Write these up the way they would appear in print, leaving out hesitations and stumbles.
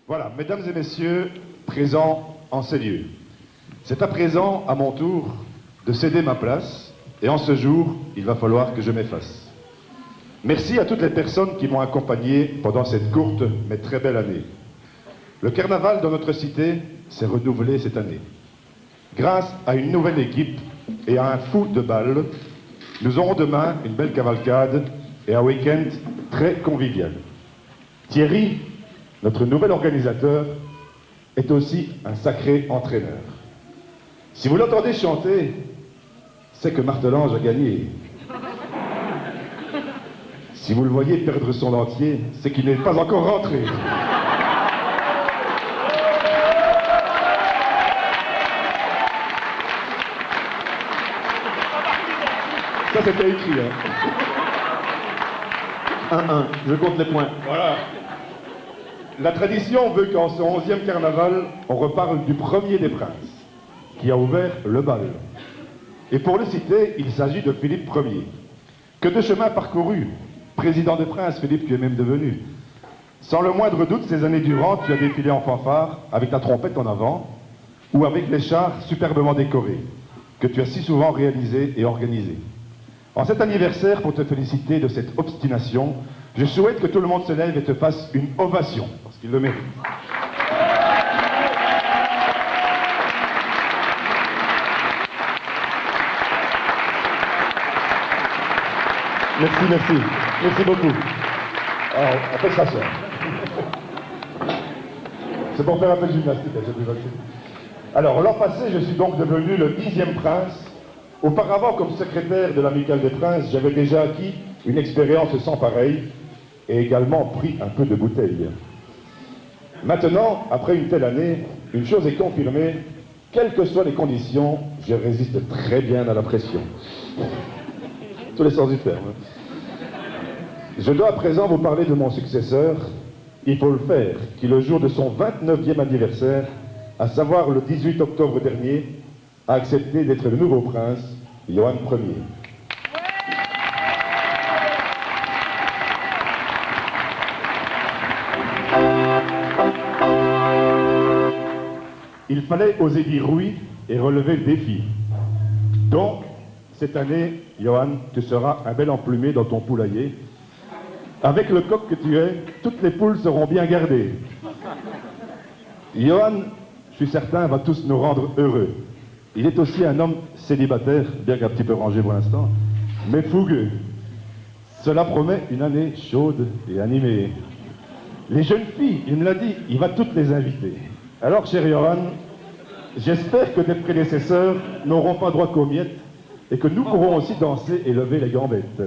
Voilà, mesdames et messieurs, présents en ces lieux. C'est à présent, à mon tour, de céder ma place, et en ce jour, il va falloir que je m'efface. Merci à toutes les personnes qui m'ont accompagné pendant cette courte mais très belle année. Le carnaval dans notre cité s'est renouvelé cette année. Grâce à une nouvelle équipe et à un fou de bal, nous aurons demain une belle cavalcade et un week-end très convivial. Thierry, notre nouvel organisateur, est aussi un sacré entraîneur. Si vous l'entendez chanter, c'est que Martelange a gagné. Si vous le voyez perdre son dentier, c'est qu'il n'est pas encore rentré. Ça, c'était écrit, hein. 1-1, je compte les points. Voilà. La tradition veut qu'en ce 11e carnaval, on reparle du premier des princes, qui a ouvert le bal. Et pour le citer, il s'agit de Philippe Ier. Que de chemin parcouru, président des princes, Philippe, tu es même devenu. Sans le moindre doute, ces années durant, tu as défilé en fanfare, avec ta trompette en avant, ou avec les chars superbement décorés, que tu as si souvent réalisés et organisés. En cet anniversaire, pour te féliciter de cette obstination, je souhaite que tout le monde se lève et te fasse une ovation, parce qu'il le mérite. Merci, merci. Merci beaucoup. Alors, on peut s'asseoir. C'est pour faire un peu de gymnastique, c'est plus facile. Alors, l'an passé, je suis donc devenu le 10e prince. Auparavant, comme secrétaire de l'Amicale des Princes, j'avais déjà acquis une expérience sans pareille et également pris un peu de bouteille. Maintenant, après une telle année, une chose est confirmée, quelles que soient les conditions, je résiste très bien à la pression. Tous les sens du terme. Je dois à présent vous parler de mon successeur, il faut le faire, qui le jour de son 29e anniversaire, à savoir le 18 octobre dernier, a accepté d'être le nouveau prince, Johan Ier. Il fallait oser dire oui et relever le défi. Donc, cette année, Johan, tu seras un bel emplumé dans ton poulailler. Avec le coq que tu es, toutes les poules seront bien gardées. Johan, je suis certain, va tous nous rendre heureux. Il est aussi un homme célibataire, bien qu'un petit peu rangé pour l'instant, mais fougueux. Cela promet une année chaude et animée. Les jeunes filles, il me l'a dit, il va toutes les inviter. Alors, cher Johan, j'espère que tes prédécesseurs n'auront pas droit qu'aux miettes et que nous pourrons aussi danser et lever les gambettes.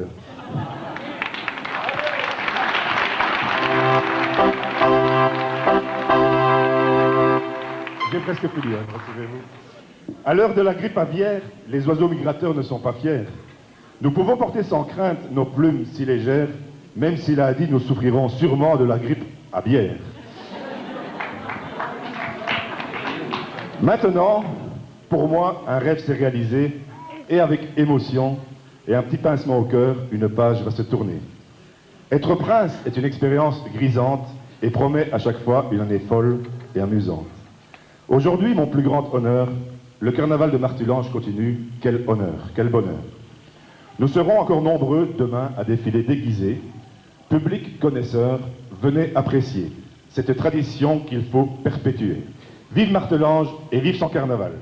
J'ai presque fini, hein, rassurez-vous. À l'heure de la grippe aviaire, les oiseaux migrateurs ne sont pas fiers. Nous pouvons porter sans crainte nos plumes si légères, même s'il a dit nous souffrirons sûrement de la grippe à bière. Maintenant, pour moi, un rêve s'est réalisé, et avec émotion et un petit pincement au cœur, une page va se tourner. Être prince est une expérience grisante et promet à chaque fois une année folle et amusante. Aujourd'hui, mon plus grand honneur, le carnaval de Martelange continue. Quel honneur, quel bonheur. Nous serons encore nombreux demain à défiler déguisés. Public connaisseur, venez apprécier cette tradition qu'il faut perpétuer. Vive Martelange et vive son carnaval.